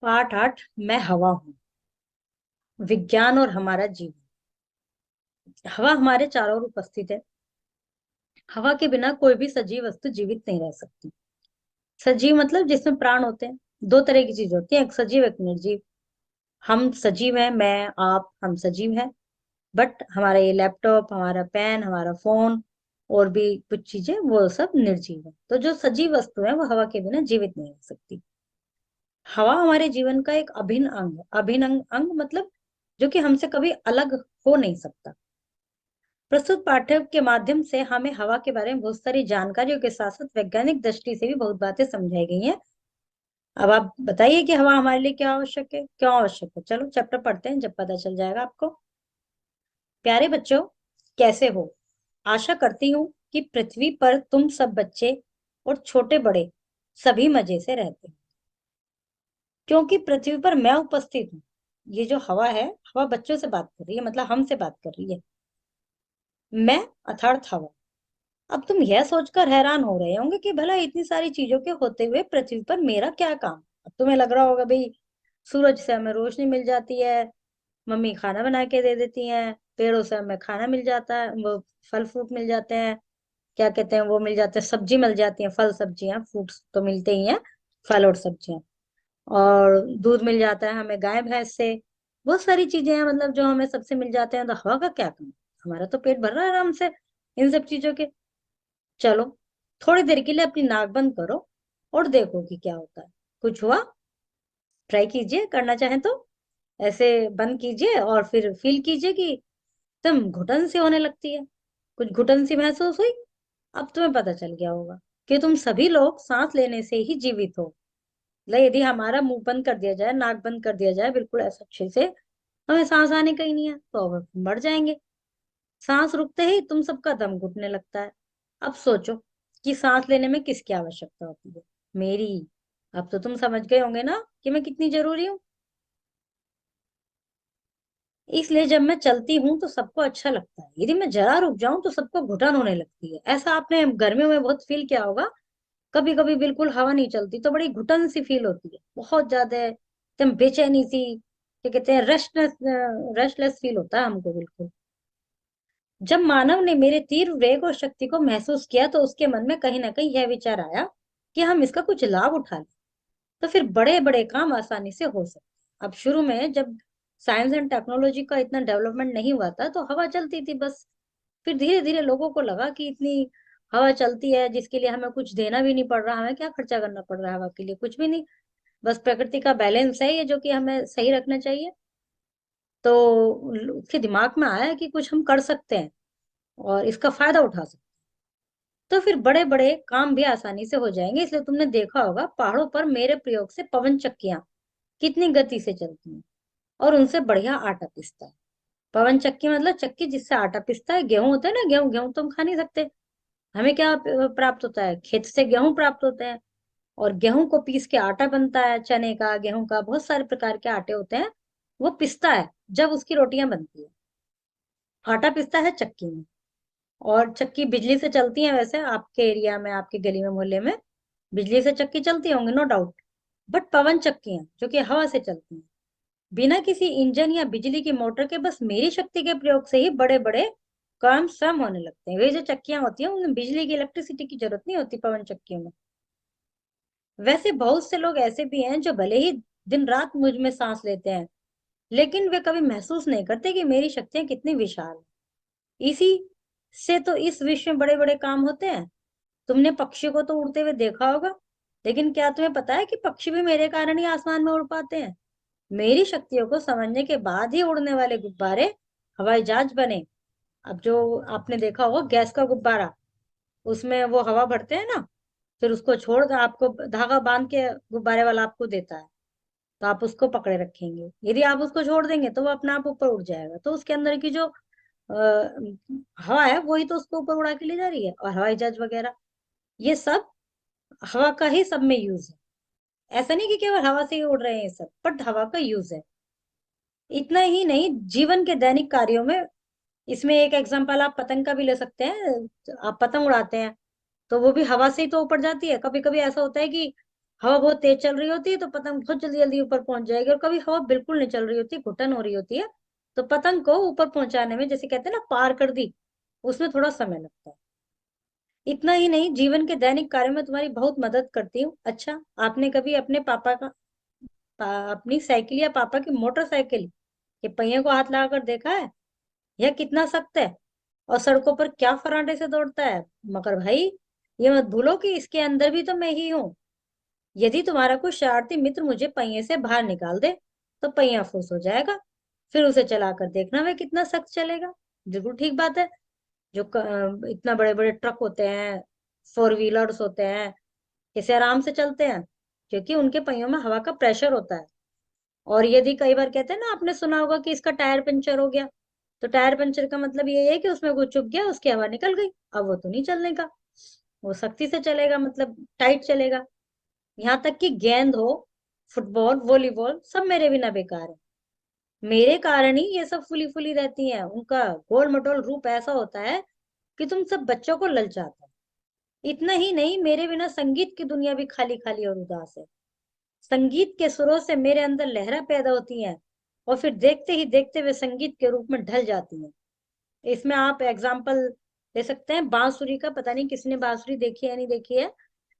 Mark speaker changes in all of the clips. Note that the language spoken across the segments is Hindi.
Speaker 1: पाठ 8 मैं हवा हूँ। विज्ञान और हमारा जीवन। हवा हमारे चारों ओर उपस्थित है। हवा के बिना कोई भी सजीव वस्तु जीवित नहीं रह सकती। सजीव मतलब जिसमें प्राण होते हैं। दो तरह की चीज होती है, एक सजीव एक निर्जीव। हम सजीव हैं, मैं आप हम सजीव हैं। बट हमारा ये लैपटॉप, हमारा पेन, हमारा फोन और भी कुछ चीजें वो सब निर्जीव है। तो जो सजीव वस्तु है वो हवा के बिना जीवित नहीं रह सकती। हवा हमारे जीवन का एक अभिन्न अंग है। अभिन्न अंग मतलब जो कि हमसे कभी अलग हो नहीं सकता। प्रस्तुत पाठ्य के माध्यम से हमें हवा के बारे में बहुत सारी जानकारियों के साथ साथ वैज्ञानिक दृष्टि से भी बहुत बातें समझाई गई हैं। अब आप बताइए कि हवा हमारे लिए क्या आवश्यक है, क्यों आवश्यक है। चलो चैप्टर पढ़ते हैं, जब पता चल जाएगा आपको। प्यारे बच्चों, कैसे हो। आशा करती हूँ कि पृथ्वी पर तुम सब बच्चे और छोटे बड़े सभी मजे से रहते हैं, क्योंकि पृथ्वी पर मैं उपस्थित हूँ। ये जो हवा है, हवा बच्चों से बात कर रही है, मतलब हमसे बात कर रही है। मैं अर्थात हवा। अब तुम यह सोचकर हैरान हो रहे होंगे कि भला इतनी सारी चीजों के होते हुए पृथ्वी पर मेरा क्या काम। अब तुम्हें लग रहा होगा भाई, सूरज से हमें रोशनी मिल जाती है, मम्मी खाना बना के दे देती हैं, पेड़ों से हमें खाना मिल जाता है, वो फल फ्रूट मिल जाते हैं, क्या कहते हैं वो मिल जाते हैं, सब्जी मिल जाती है, फल सब्जियां, फ्रूट्स तो मिलते ही हैं, फल और सब्जियां। और दूध मिल जाता है हमें गाय भैंस से। बहुत सारी चीजें हैं, मतलब जो हमें सबसे मिल जाते हैं। तो हवा का क्या काम। हमारा तो पेट भर रहा है आराम से इन सब चीजों के। चलो थोड़ी देर के लिए अपनी नाक बंद करो और देखो कि क्या होता है। कुछ हुआ? ट्राई कीजिए, करना चाहें तो ऐसे बंद कीजिए और फिर फील कीजिए कि एकदम घुटन सी होने लगती है। कुछ घुटन सी महसूस हुई? अब तुम्हें पता चल गया होगा कि तुम सभी लोग सांस लेने से ही जीवित हो। मतलब यदि हमारा मुंह बंद कर दिया जाए, नाक बंद कर दिया जाए बिल्कुल ऐसा अच्छे से, हमें सांस आने का ही नहीं है तो अब मर जाएंगे। सांस रुकते ही तुम सबका दम घुटने लगता है। अब सोचो कि सांस लेने में किसकी आवश्यकता होती है। मेरी। अब तो तुम समझ गए होंगे ना कि मैं कितनी जरूरी हूँ। इसलिए जब मैं चलती हूँ तो सबको अच्छा लगता है, यदि मैं जरा रुक जाऊं तो सबको घुटन होने लगती है। ऐसा आपने गर्मियों में बहुत फील किया होगा। कभी कभी बिल्कुल हवा नहीं चलती तो बड़ी घुटन सी फील होती है, बहुत ज्यादा एकदम बेचैनी सी, क्या कहते हैं, रेस्टलेस। रेस्टलेस फील होता है हमको बिल्कुल। जब मानव ने मेरे तीव्र वेग और शक्ति को महसूस किया तो उसके मन में कहीं ना कहीं यह विचार आया कि हम इसका कुछ लाभ उठा लें, तो फिर बड़े बड़े काम आसानी से हो सकते। अब शुरू में जब साइंस एंड टेक्नोलॉजी का इतना डेवलपमेंट नहीं हुआ था तो हवा चलती थी बस। फिर धीरे धीरे लोगों को लगा कि इतनी हवा चलती है जिसके लिए हमें कुछ देना भी नहीं पड़ रहा, हमें क्या खर्चा करना पड़ रहा है हवा के लिए, कुछ भी नहीं। बस प्रकृति का बैलेंस है ये जो कि हमें सही रखना चाहिए। तो उसके दिमाग में आया कि कुछ हम कर सकते हैं और इसका फायदा उठा सकते हैं। तो फिर बड़े बड़े काम भी आसानी से हो जाएंगे। इसलिए तुमने देखा होगा पहाड़ों पर मेरे प्रयोग से पवन चक्कियां कितनी गति से चलती हैं और उनसे बढ़िया आटा पिसता है। पवन चक्की मतलब चक्की जिससे आटा पिसता है। गेहूं होता है ना, गेहूं गेहूं तो हम खा नहीं सकते। हमें क्या प्राप्त होता है, खेत से गेहूं प्राप्त होते हैं। और गेहूं को पीस के आटा बनता है, चने का, गेहूं का, बहुत सारे प्रकार के आटे होते हैं। वो पिसता है जब उसकी रोटियां बनती है। आटा पिसता है चक्की में। और चक्की बिजली से चलती है, वैसे आपके एरिया में, आपके गली में, मोहल्ले में बिजली से चक्की चलती होंगी, नो डाउट। बट पवन चक्की हैं जो कि हवा से चलती हैं, बिना किसी इंजन या बिजली की मोटर के, बस मेरी शक्ति के प्रयोग से ही बड़े बड़े काम स्वयं होने लगते हैं। वे जो चक्कियां होती हैं उनमें बिजली की, इलेक्ट्रिसिटी की जरूरत नहीं होती पवन चक्कियों में। वैसे बहुत से लोग ऐसे भी हैं जो भले ही दिन रात मुझ में सांस लेते हैं, लेकिन वे कभी महसूस नहीं करते कि मेरी शक्तियां कितनी विशाल हैं। इसी से तो इस विश्व में बड़े बड़े काम होते हैं। तुमने पक्षी को तो उड़ते हुए देखा होगा, लेकिन क्या तुम्हें पता है कि पक्षी भी मेरे कारण ही आसमान में उड़ पाते हैं। मेरी शक्तियों को समझने के बाद ही उड़ने वाले गुब्बारे हवाई जहाज बने। अब जो आपने देखा होगा गैस का गुब्बारा, उसमें वो हवा भरते हैं ना, फिर उसको छोड़ कर आपको धागा बांध के गुब्बारे वाला आपको देता है, तो आप उसको पकड़े रखेंगे। यदि आप उसको छोड़ देंगे तो वो अपने आप ऊपर उड़ जाएगा। तो उसके अंदर की जो हवा है वही तो उसको ऊपर उड़ा के ले जा रही है। और हवाई जहाज वगैरह ये सब हवा का ही सब में यूज है। ऐसा नहीं कि केवल हवा से ही उड़ रहे हैं ये सब, बट हवा का यूज है। इतना ही नहीं, जीवन के दैनिक कार्यों में इसमें एक एग्जांपल आप पतंग का भी ले सकते हैं। आप पतंग उड़ाते हैं तो वो भी हवा से ही तो ऊपर जाती है। कभी कभी ऐसा होता है कि हवा बहुत तेज चल रही होती है तो पतंग बहुत जल्दी जल्दी ऊपर पहुंच जाएगी, और कभी हवा बिल्कुल नहीं चल रही होती, घुटन हो रही होती है, तो पतंग को ऊपर पहुंचाने में, जैसे कहते हैं ना पार कर दी, उसमें थोड़ा समय लगता है। इतना ही नहीं, जीवन के दैनिक कार्यों में तुम्हारी बहुत मदद करती हूँ। अच्छा, आपने कभी अपने पापा का अपनी साइकिल या पापा की मोटरसाइकिल के पहिए को हाथ लगाकर देखा है? यह कितना सख्त है और सड़कों पर क्या फर्राटे से दौड़ता है। मगर भाई, ये मत भूलो कि इसके अंदर भी तो मैं ही हूँ। यदि तुम्हारा कोई शरारती मित्र मुझे पहिए से बाहर निकाल दे तो पहिया फुस हो जाएगा, फिर उसे चलाकर देखना वह कितना सख्त चलेगा। बिल्कुल ठीक बात है। जो इतना बड़े बड़े ट्रक होते हैं, फोर व्हीलर्स होते हैं, कैसे आराम से चलते हैं, क्योंकि उनके पहियों में हवा का प्रेशर होता है। और यदि कई बार कहते हैं ना, आपने सुना होगा कि इसका टायर पंचर हो गया, तो टायर पंचर का मतलब ये है कि उसमें कुछ चुभ गया, उसकी हवा निकल गई, अब वो तो नहीं चलने का, वो सख्ती से चलेगा, मतलब टाइट चलेगा। यहाँ तक कि गेंद हो, फुटबॉल, वॉलीबॉल, सब मेरे बिना बेकार है। मेरे कारण ही ये सब फुली फुली रहती हैं, उनका गोल मटोल रूप ऐसा होता है कि तुम सब बच्चों को ललचाता है। इतना ही नहीं, मेरे बिना संगीत की दुनिया भी खाली खाली और उदास है। संगीत के सुरों से मेरे अंदर लहरें पैदा होती हैं, और फिर देखते ही देखते वे संगीत के रूप में ढल जाती हैं। इसमें आप एग्जाम्पल दे सकते हैं बांसुरी का। पता नहीं किसने बांसुरी देखी है नहीं देखी है।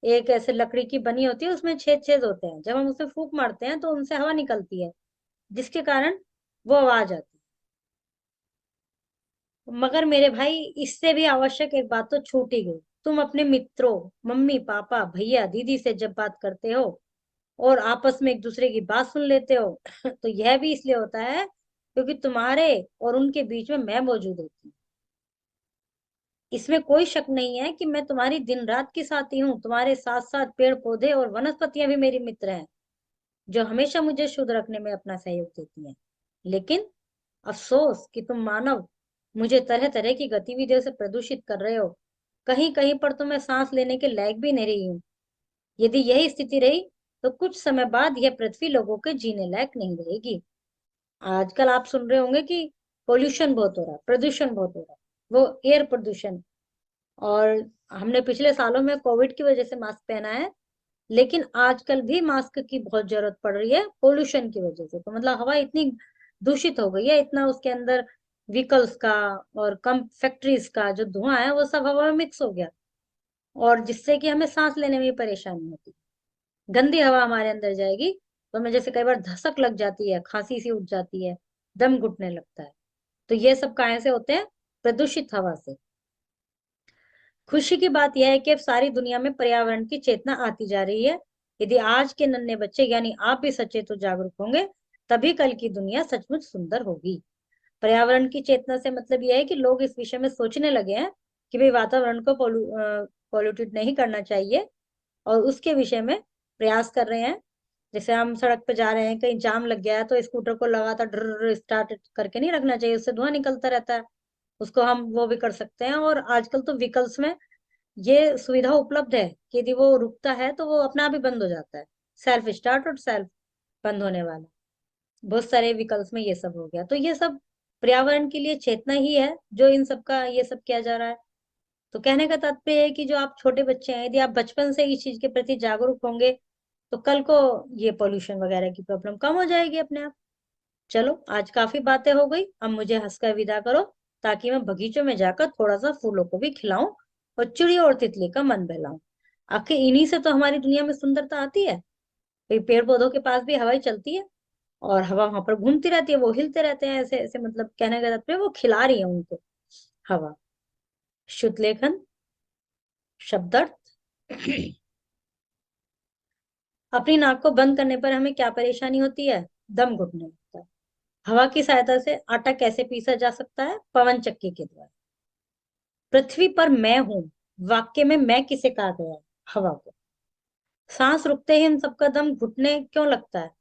Speaker 1: एक ऐसे लकड़ी की बनी होती है, उसमें छेद छेद होते हैं, जब हम उसे फूंक मारते हैं तो उनसे हवा निकलती है, जिसके कारण वो आवाज आती है। मगर मेरे भाई, इससे भी आवश्यक एक बात तो छूट ही गई। तुम अपने मित्रों, मम्मी पापा भैया दीदी से जब बात करते हो और आपस में एक दूसरे की बात सुन लेते हो तो यह भी इसलिए होता है क्योंकि तुम्हारे और उनके बीच में मैं मौजूद होती हूँ। इसमें कोई शक नहीं है कि मैं तुम्हारी दिन रात की साथी हूँ। तुम्हारे साथ साथ पेड़ पौधे और वनस्पतियां भी मेरी मित्र हैं, जो हमेशा मुझे शुद्ध रखने में अपना सहयोग देती हैं। लेकिन अफसोस कि तुम मानव मुझे तरह तरह की गतिविधियों से प्रदूषित कर रहे हो। कहीं कहीं पर तो मैं सांस लेने के लायक भी नहीं रही हूँ। यदि यही स्थिति रही तो कुछ समय बाद यह पृथ्वी लोगों के जीने लायक नहीं रहेगी। आजकल आप सुन रहे होंगे कि पोल्यूशन बहुत हो रहा है, प्रदूषण बहुत हो रहा है, वो एयर प्रदूषण। और हमने पिछले सालों में कोविड की वजह से मास्क पहना है, लेकिन आजकल भी मास्क की बहुत जरूरत पड़ रही है पोल्यूशन की वजह से। तो मतलब हवा इतनी दूषित हो गई है, इतना उसके अंदर व्हीकल्स का और कम फैक्ट्रीज का जो धुआं है वो सब हवा में मिक्स हो गया, और जिससे कि हमें सांस लेने में भी परेशानी होती है। गंदी हवा हमारे अंदर जाएगी तो हमें जैसे कई बार धसक लग जाती है, खांसी सी उठ जाती है, दम घुटने लगता है। तो ये सब काहे से होते हैं? प्रदूषित हवा से। खुशी की बात यह है कि अब सारी दुनिया में पर्यावरण की चेतना आती जा रही है। यदि आज के नन्हे बच्चे यानी आप भी सचेत और जागरूक होंगे, तभी कल की दुनिया सचमुच सुंदर होगी। पर्यावरण की चेतना से मतलब यह है कि लोग इस विषय में सोचने लगे हैं कि भाई वातावरण को पॉल्यूटेड नहीं करना चाहिए, और उसके विषय में प्रयास कर रहे हैं। जैसे हम सड़क पे जा रहे हैं, कहीं जाम लग गया है, तो स्कूटर को लगातार ड्र स्टार्ट करके नहीं रखना चाहिए, उससे धुआं निकलता रहता है। उसको हम वो भी कर सकते हैं। और आजकल तो व्हीकल्स में ये सुविधा उपलब्ध है कि यदि वो रुकता है तो वो अपने आप ही बंद हो जाता है, सेल्फ स्टार्ट और सेल्फ बंद होने वाला। बहुत सारे विकल्प में ये सब हो गया। तो ये सब पर्यावरण के लिए चेतना ही है जो इन सब का ये सब किया जा रहा है। तो कहने का तात्पर्य है कि जो आप छोटे बच्चे हैं, यदि आप बचपन से इस चीज के प्रति जागरूक होंगे तो कल को ये पोल्यूशन वगैरह की प्रॉब्लम कम हो जाएगी अपने आप। चलो, आज काफी बातें हो गई, अब मुझे हंसकर विदा करो, ताकि मैं बगीचों में जाकर थोड़ा सा फूलों को भी खिलाऊं और चिड़िया और तितली का मन बहलाऊं। आखिर इन्हीं से तो हमारी दुनिया में सुंदरता आती है। भाई, पेड़ पौधों के पास भी हवाई चलती है, और हवा वहां पर घूमती रहती है, वो हिलते रहते हैं ऐसे ऐसे, मतलब कहने का तात्पर्य वो खिला रही है उनको हवा। शुद्ध लेखन, शब्दार्थ। अपनी नाक को बंद करने पर हमें क्या परेशानी होती है? दम घुटने लगता है। हवा की सहायता से आटा कैसे पीसा जा सकता है? पवन चक्की के द्वारा। पृथ्वी पर मैं हूं, वाक्य में मैं किसे कहा गया है? हवा को। सांस रुकते ही हम सबका दम घुटने क्यों लगता है?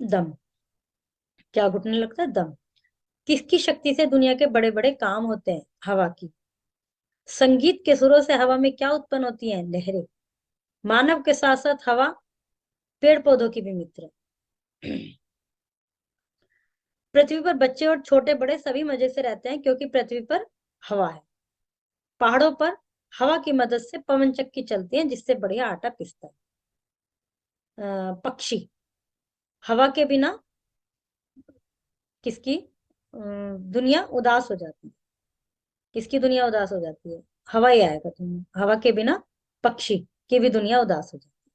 Speaker 1: दम। क्या घुटने लगता है? दम। किसकी शक्ति से दुनिया के बड़े बड़े काम होते हैं? हवा की। संगीत के सुरों से हवा में क्या उत्पन्न होती है? लहरें। मानव के साथ साथ हवा पेड़ पौधों की भी मित्र है। पृथ्वी पर बच्चे और छोटे बड़े सभी मजे से रहते हैं, क्योंकि पृथ्वी पर हवा है। पहाड़ों पर हवा की मदद से पवन चक्की चलती है, जिससे बढ़िया आटा पिसता है। पक्षी। हवा के बिना किसकी दुनिया उदास हो जाती है? किसकी दुनिया उदास हो जाती है? हवा ही आएगा तुम्हें, हवा के बिना पक्षी की भी दुनिया उदास हो जाती है।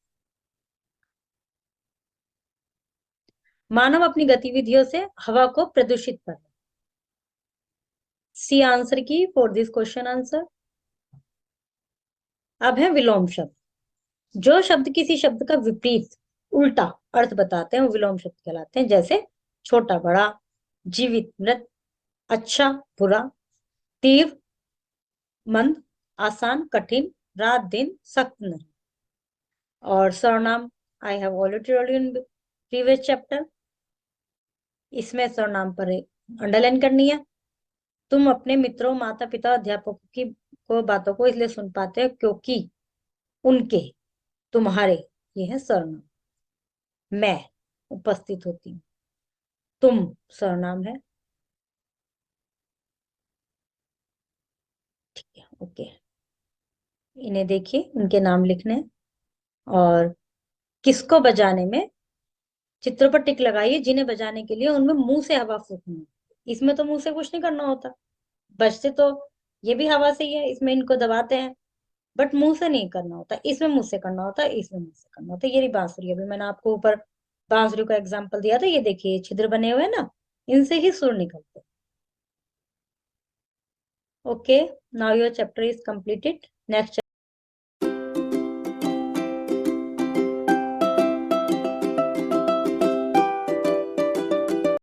Speaker 1: मानव अपनी गतिविधियों से हवा को प्रदूषित कर रहा है। सी आंसर की फॉर दिस क्वेश्चन आंसर। अब है विलोम शब्द। जो शब्द किसी शब्द का विपरीत, उल्टा अर्थ बताते हैं वो विलोम शब्द कहलाते हैं। जैसे छोटा बड़ा, जीवित मृत, अच्छा बुरा, तीव्र मंद, आसान कठिन, रात दिन सख्त नहीं। और सर्वनाम, I have already told you in previous chapter. इसमें सर्वनाम पर अंडरलाइन करनी है। तुम अपने मित्रों, माता पिता, अध्यापकों की को बातों को इसलिए सुन पाते हो क्योंकि उनके, तुम्हारे, ये है सर्वनाम। मैं उपस्थित होती हूँ। तुम सर्वनाम है। ठीक है, ओके। इन्हें देखिए, उनके नाम लिखने हैं। और किसको बजाने में, चित्रों पर टिक लगाइए जिन्हें बजाने के लिए उनमें मुंह से हवा फूकनी है। इसमें तो मुंह से कुछ नहीं करना होता, बजते तो ये भी हवा से ही है, इसमें इनको दबाते हैं। बट मुंह से नहीं करना होता, इसमें मुंह से करना होता है, इसमें मुंह से करना होता है। ये रही बांसुरी, अभी मैंने आपको ऊपर बांसुरी का एग्जाम्पल दिया था। ये देखिए छिद्र बने हुए हैं ना, इनसे ही सुर निकलते हैं। Okay, now your chapter is completed. Next